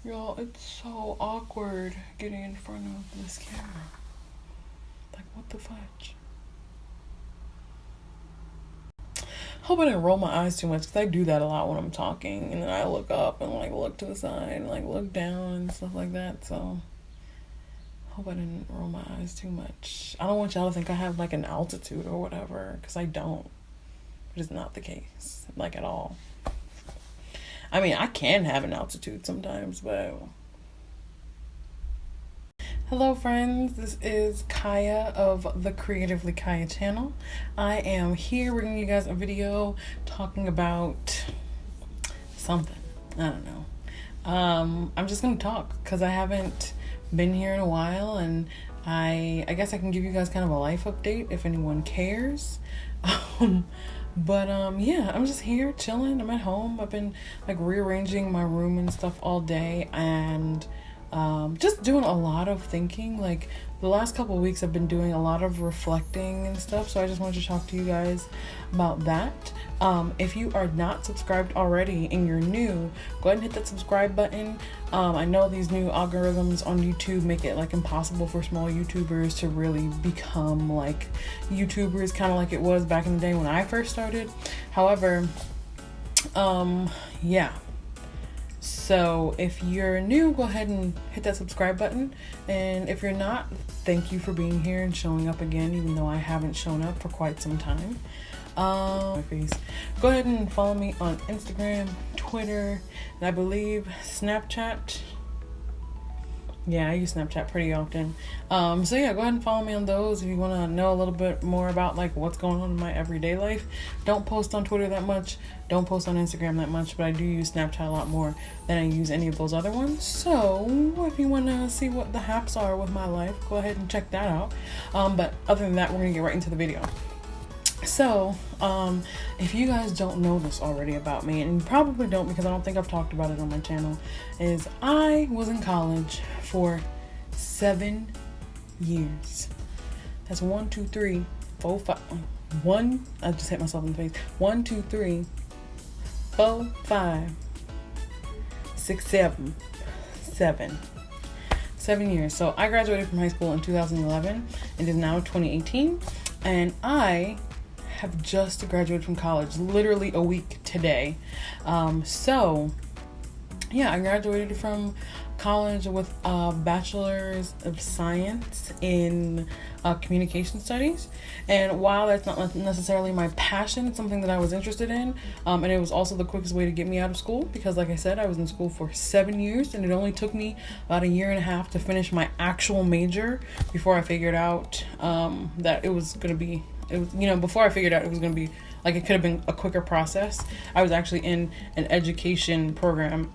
Y'all, it's so awkward getting in front of this camera. Like, what the fudge? Hope I didn't roll my eyes too much, because I do that a lot when I'm talking, and then I look up and like look to the side and like look down and stuff like that. So hope I didn't roll my eyes too much. I don't want y'all to think I have like an altitude or whatever, because I don't. It is not the case, like, at all. I mean, I can have an altitude sometimes, but... Hello, friends. This is Kaya of the CreativelyChaya channel. I am here bringing you guys a video talking about something. I don't know. I'm just going to talk because I haven't been here in a while, and I guess I can give you guys kind of a life update if anyone cares. Yeah, I'm just here chilling. I'm at home. I've been like rearranging my room and stuff all day, and just doing a lot of thinking. Like, the last couple of weeks I've been doing a lot of reflecting and stuff, so I just wanted to talk to you guys about that. If you are not subscribed already and you're new, go ahead and hit that subscribe button. I know these new algorithms on YouTube make it like impossible for small YouTubers to really become like YouTubers, kind of like it was back in the day when I first started. However, yeah. So if you're new, go ahead and hit that subscribe button. And if you're not, thank you for being here and showing up again, even though I haven't shown up for quite some time. Go ahead and follow me on Instagram, Twitter, and I believe Snapchat. Yeah, I use Snapchat pretty often. So yeah, go ahead and follow me on those if you want to know a little bit more about like what's going on in my everyday life. Don't post on Twitter that much. Don't post on Instagram that much, but I do use Snapchat a lot more than I use any of those other ones. So if you want to see what the haps are with my life, go ahead and check that out. But other than that, we're going to get right into the video. So, if you guys don't know this already about me, and you probably don't because I don't think I've talked about it on my channel, is I was in college for 7 years. That's 1, 2, 3, 4, 5. I just hit myself in the face. 1, 2, 3, 4, 5, 6, 7. 7 years. So I graduated from high school in 2011. It is now 2018, and I have just graduated from college literally a week today. So yeah, I graduated from college with a bachelor's of science in communication studies. And while that's not necessarily my passion, it's something that I was interested in, and it was also the quickest way to get me out of school, because like I said, I was in school for 7 years, and it only took me about 1.5 years to finish my actual major before I figured out that it was going to be, before I figured out it was going to be, like, it could have been a quicker process. I was actually in an education program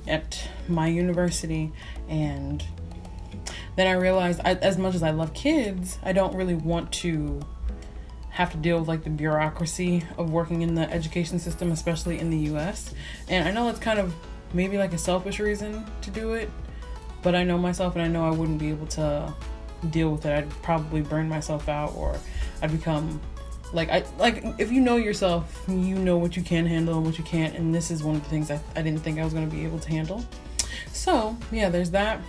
at my university, and then I realized, as much as I love kids, I don't really want to have to deal with like the bureaucracy of working in the education system, especially in the US. And I know that's kind of maybe like a selfish reason to do it, but I know myself, and I know I wouldn't be able to deal with it. I'd probably burn myself out, or I'd become like, if you know yourself, you know what you can handle and what you can't, and this is one of the things I didn't think I was going to be able to handle. So yeah, there's that.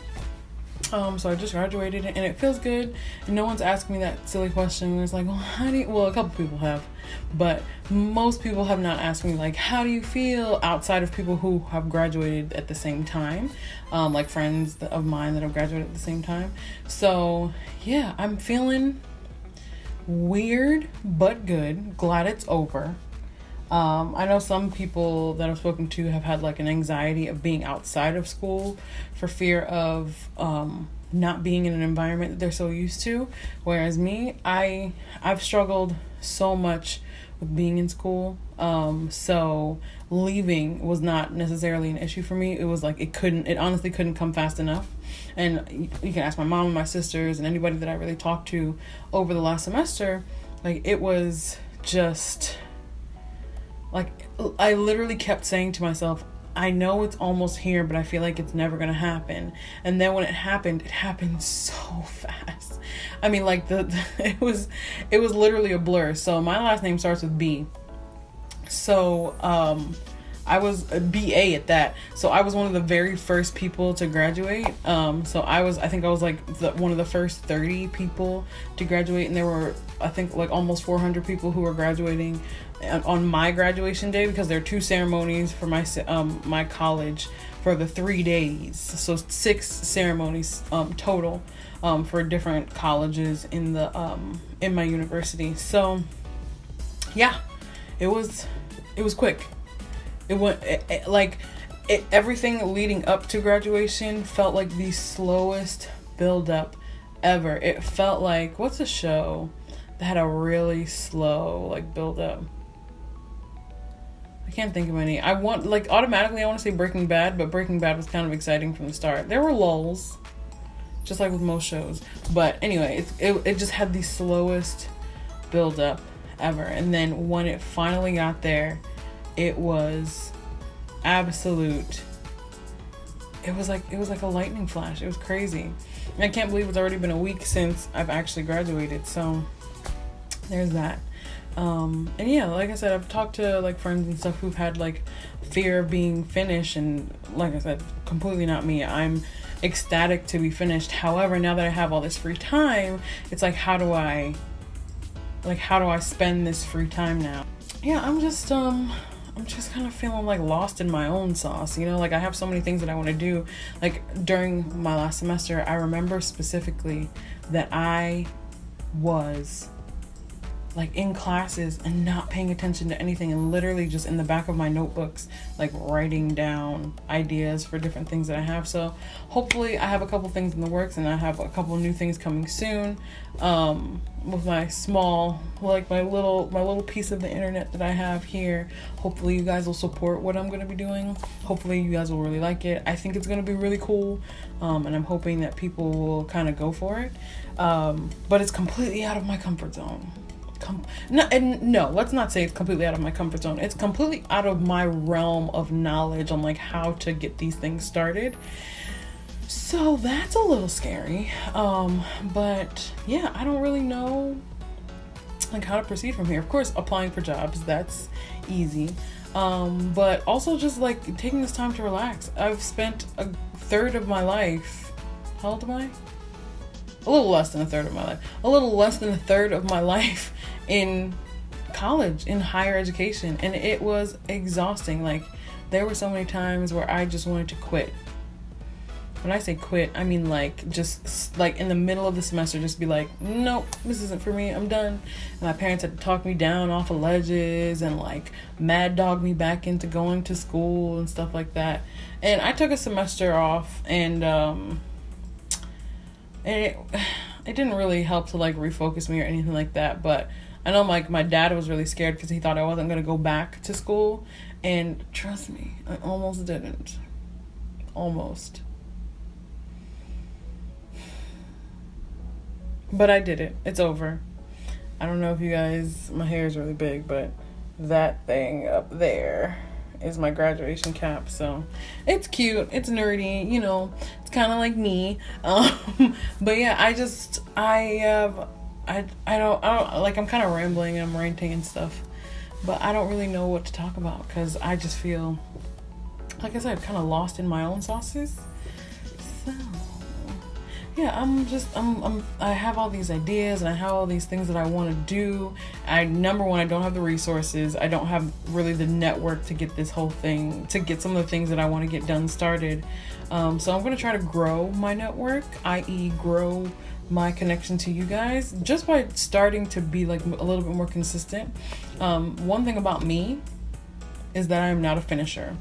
So I just graduated, and it feels good, and no one's asked me that silly question. It's like, well, a couple people have, but most people have not asked me like, how do you feel, outside of people who have graduated at the same time, like friends of mine that have graduated at the same time. So yeah, I'm feeling weird but good. Glad it's over. I know some people that I've spoken to have had like an anxiety of being outside of school for fear of not being in an environment that they're so used to. Whereas me, I've struggled so much with being in school. So leaving was not necessarily an issue for me. It was like it honestly couldn't come fast enough. And you can ask my mom and my sisters and anybody that I really talked to over the last semester, like, it was just like, I literally kept saying to myself, I know it's almost here, but I feel like it's never gonna happen. And then when it happened so fast. I mean, like, it was literally a blur. So my last name starts with B. So I was a BA at that. So I was one of the very first people to graduate. So I think I was like one of the first 30 people to graduate, and there were, I think, like almost 400 people who were graduating on my graduation day, because there are 2 ceremonies for my college for the 3 days. So 6 ceremonies total for different colleges in my university. So yeah, it was quick. It went everything leading up to graduation felt like the slowest build up ever. It felt like, what's a show that had a really slow like build up? I can't think of any. Automatically I want to say Breaking Bad, but Breaking Bad was kind of exciting from the start. There were lulls, just like with most shows. But anyway, it just had the slowest build up ever. And then when it finally got there, it was absolute. It was like a lightning flash. It was crazy. And I can't believe it's already been a week since I've actually graduated. So there's that. And yeah, like I said, I've talked to like friends and stuff who've had like fear of being finished, and like I said, completely not me. I'm ecstatic to be finished. However, now that I have all this free time, it's like, how do I spend this free time now? Yeah, I'm just kind of feeling like lost in my own sauce, you know? Like, I have so many things that I want to do. Like, during my last semester, I remember specifically that I was like in classes and not paying attention to anything, and literally just in the back of my notebooks, like writing down ideas for different things that I have. So hopefully I have a couple things in the works, and I have a couple new things coming soon, with my small, like my little piece of the internet that I have here. Hopefully you guys will support what I'm going to be doing. Hopefully you guys will really like it. I think it's going to be really cool. And I'm hoping that people will kind of go for it. But it's completely out of my comfort zone. No, let's not say it's completely out of my comfort zone. It's completely out of my realm of knowledge on like how to get these things started. So that's a little scary. But yeah, I don't really know like how to proceed from here. Of course, applying for jobs, that's easy. But also just like taking this time to relax. I've spent a third of my life. How old am I? A little less than a third of my life. A little less than a third of my life in college, in higher education. And it was exhausting. Like, there were so many times where I just wanted to quit. When I say quit, I mean like just like in the middle of the semester, just be like, nope, this isn't for me, I'm done. And my parents had to talk me down off of ledges and like mad dog me back into going to school and stuff like that. And I took a semester off, and it didn't really help to like refocus me or anything like that. But I know like my dad was really scared because he thought I wasn't going to go back to school. And trust me, I almost didn't. Almost. But I did it. It's over. I don't know if you guys, my hair is really big, but that thing up there is my graduation cap. So it's cute, it's nerdy, you know, it's kind of like me. But yeah, I don't like, I'm kind of rambling and I'm ranting and stuff, but I don't really know what to talk about because I just feel, like I said, kind of lost in my own sauces. So yeah, I have all these ideas and I have all these things that I want to do. Number one, I don't have the resources. I don't have really the network to get this whole thing, to get some of the things that I want to get done started. So I'm going to try to grow my network, i.e. grow my connection to you guys, just by starting to be like a little bit more consistent. One thing about me is that I am not a finisher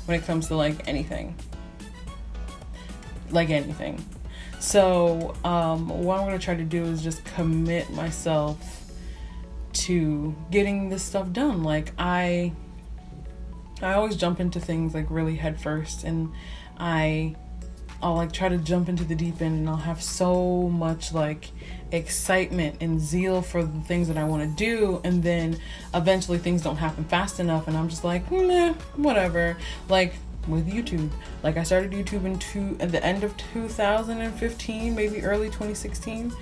when it comes to like anything. So what I'm going to try to do is just commit myself to getting this stuff done. Like I always jump into things like really head first, and I I'll like try to jump into the deep end, and I'll have so much like excitement and zeal for the things that I want to do, and then eventually things don't happen fast enough, and I'm just like, meh, whatever. Like with YouTube, like I started YouTube at the end of 2015, maybe early 2016.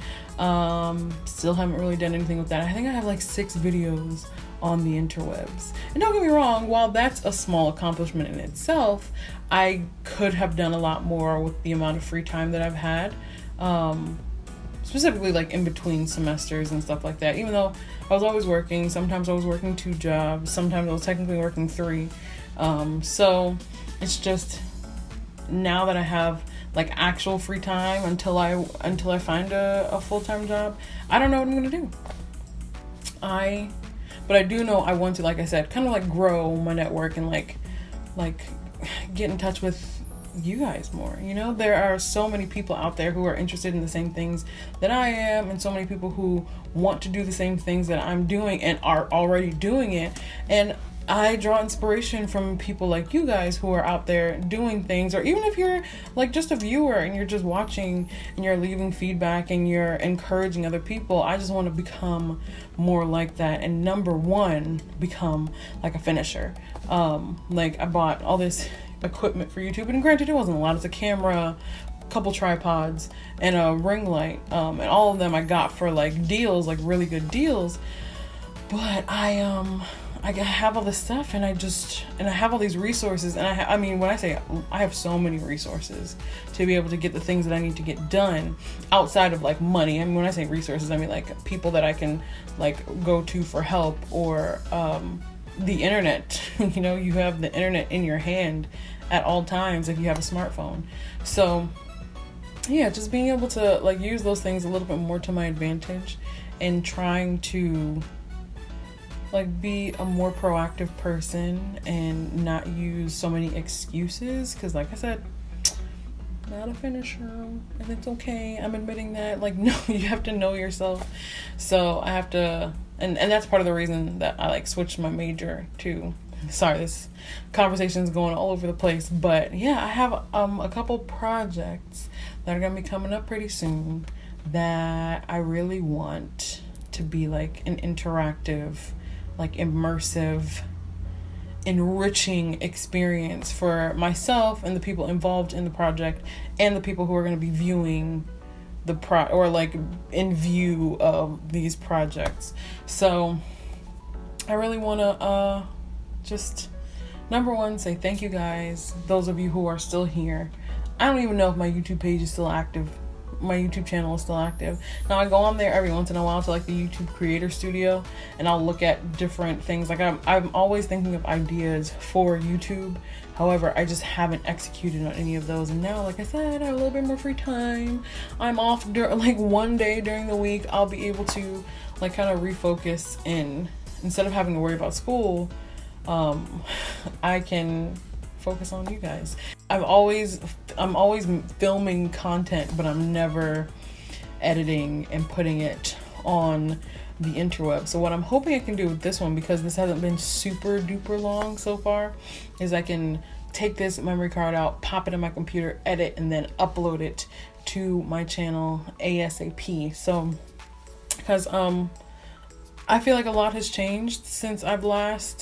Still haven't really done anything with that. I think I have like 6 videos on the interwebs. And don't get me wrong, while that's a small accomplishment in itself, I could have done a lot more with the amount of free time that I've had. Specifically like in between semesters and stuff like that. Even though I was always working, sometimes I was working 2 jobs, sometimes I was technically working 3. So it's just now that I have like actual free time until I find a full-time job, I don't know what I'm gonna do. But I do know I want to, like I said, kind of like grow my network and like get in touch with you guys more. You know, there are so many people out there who are interested in the same things that I am, and so many people who want to do the same things that I'm doing and are already doing it. And I draw inspiration from people like you guys who are out there doing things, or even if you're like just a viewer and you're just watching and you're leaving feedback and you're encouraging other people. I just want to become more like that, and number one, become like a finisher. Like I bought all this equipment for YouTube, and granted it wasn't a lot. It's a camera, a couple tripods, and a ring light, and all of them I got for like deals, like really good deals. But I have all this stuff, and I have all these resources, and I mean, when I say I have so many resources to be able to get the things that I need to get done outside of like money. I mean, when I say resources, I mean like people that I can like go to for help, or the internet. You know, you have the internet in your hand at all times if you have a smartphone. So yeah, just being able to like use those things a little bit more to my advantage, and trying to like be a more proactive person and not use so many excuses, because like I said, not a finisher, and it's okay. I'm admitting that. Like, no, you have to know yourself. So I have to, and that's part of the reason that I like switched my major to, sorry, this conversation is going all over the place, but yeah, I have a couple projects that are gonna be coming up pretty soon that I really want to be like an interactive, like immersive, enriching experience for myself and the people involved in the project, and the people who are going to be viewing the or like in view of these projects. So I really want to just, number one, say thank you guys, those of you who are still here. I don't even know if my YouTube page is still active. My YouTube channel is still active. Now I go on there every once in a while to like the YouTube Creator Studio, and I'll look at different things. Like I'm always thinking of ideas for YouTube. However, I just haven't executed on any of those. And now, like I said, I have a little bit more free time. I'm off like one day during the week. I'll be able to like kind of refocus, and instead of having to worry about school, I can focus on you guys. I'm always filming content, but I'm never editing and putting it on the interweb. So what I'm hoping I can do with this one, because this hasn't been super duper long so far, is I can take this memory card out, pop it in my computer, edit, and then upload it to my channel ASAP. So because I feel like a lot has changed since I've last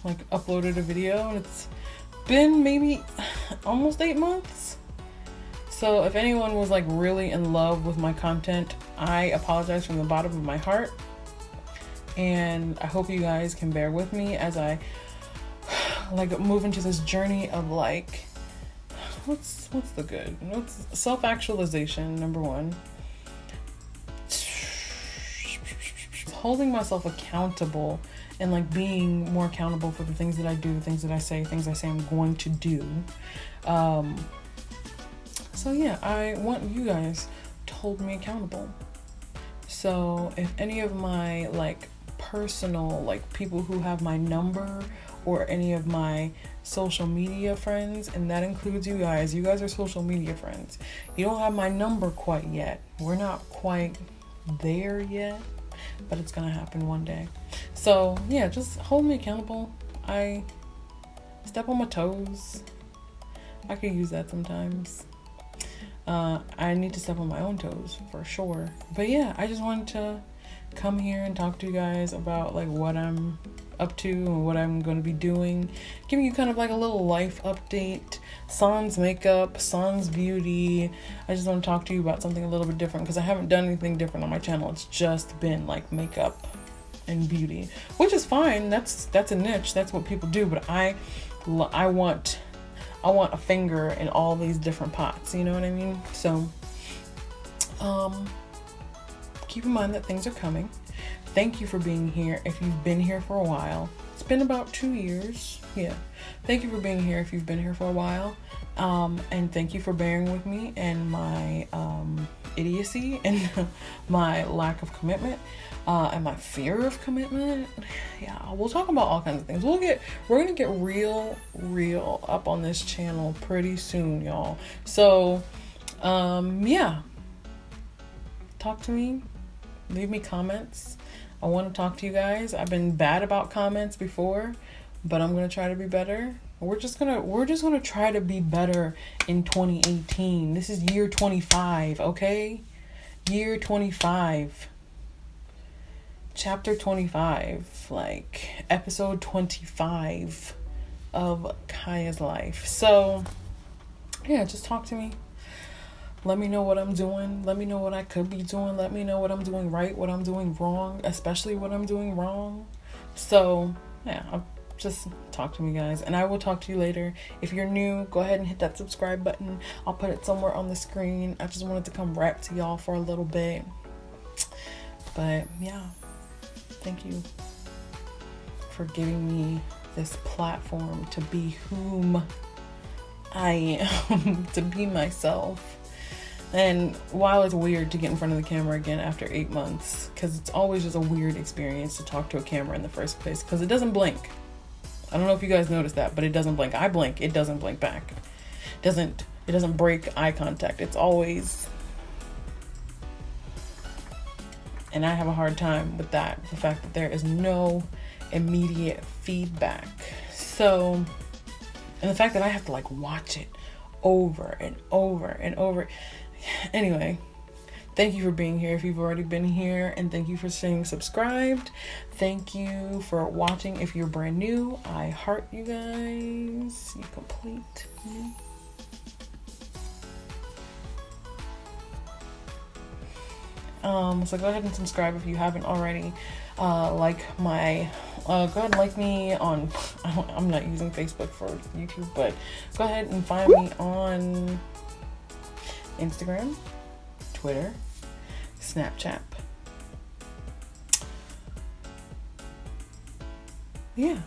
like uploaded a video, and it's been maybe almost 8 months. So if anyone was like really in love with my content, I apologize from the bottom of my heart, and I hope you guys can bear with me as I like move into this journey of like what's self-actualization. Number one, holding myself accountable, and like being more accountable for the things that I do, things that I say I'm going to do. So yeah, I want you guys to hold me accountable. So if any of my like personal, like people who have my number, or any of my social media friends, and that includes you guys are social media friends. You don't have my number quite yet. We're not quite there yet, but it's gonna happen one day. So yeah, just hold me accountable. I step on my toes. I could use that sometimes. I need to step on my own toes for sure. But yeah, I just wanted to come here and talk to you guys about like what I'm up to and what I'm going to be doing, giving you kind of like a little life update, sans makeup, sans beauty. I just want to talk to you about something a little bit different because I haven't done anything different on my channel. It's just been like makeup and beauty, which is fine. That's a niche. That's what people do. But I want a finger in all these different pots. You know what I mean? So, keep in mind that things are coming. Thank you for being here. If you've been here for a while, it's been about 2 years. Yeah. Thank you for being here if you've been here for a while. And thank you for bearing with me and my idiocy and my lack of commitment and my fear of commitment. Yeah, we'll talk about all kinds of things. We're gonna get real up on this channel pretty soon, y'all. So, yeah. Talk to me. Leave me comments. I want to talk to you guys. I've been bad about comments before, but I'm going to try to be better. We're just going to try to be better in 2018. This is year 25, okay? Year 25. Chapter 25, like episode 25 of Kaya's life. So, yeah, just talk to me. Let me know what I'm doing. Let me know what I could be doing. Let me know what I'm doing right, what I'm doing wrong, especially what I'm doing wrong. So, yeah, I'll just talk to me, guys. And I will talk to you later. If you're new, go ahead and hit that subscribe button. I'll put it somewhere on the screen. I just wanted to come rap to y'all for a little bit. But, yeah, thank you for giving me this platform to be whom I am, to be myself. And while it's weird to get in front of the camera again after 8 months, because it's always just a weird experience to talk to a camera in the first place, because it doesn't blink. I don't know if you guys noticed that, but it doesn't blink. I blink, it doesn't blink back. It doesn't break eye contact. It's always, and I have a hard time with that, the fact that there is no immediate feedback. So, and the fact that I have to like watch it over and over and over. Anyway, thank you for being here if you've already been here, and thank you for staying subscribed. Thank you for watching if you're brand new. I heart you guys. You complete me. So go ahead and subscribe if you haven't already. Go ahead and like me on, I'm not using Facebook for YouTube, but go ahead and find me on Instagram, Twitter, Snapchat. Yeah.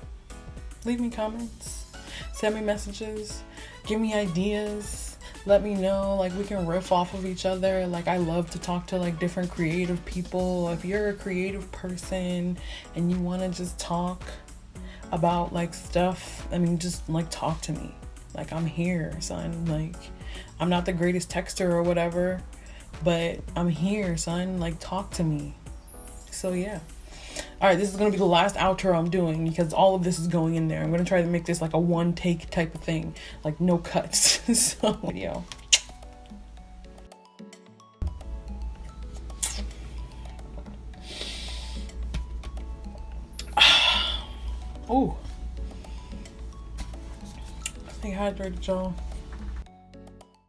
Leave me comments. Send me messages. Give me ideas. Let me know. Like, we can riff off of each other. Like, I love to talk to, like, different creative people. If you're a creative person and you want to just talk about, like, stuff, I mean, just, like, talk to me. Like, I'm here, son. Like, I'm not the greatest texter or whatever, but I'm here, son. Like, talk to me. So, yeah. All right, this is going to be the last outro I'm doing because all of this is going in there. I'm going to try to make this like a one take type of thing. Like, no cuts. So, video. Oh. Stay hydrated, y'all.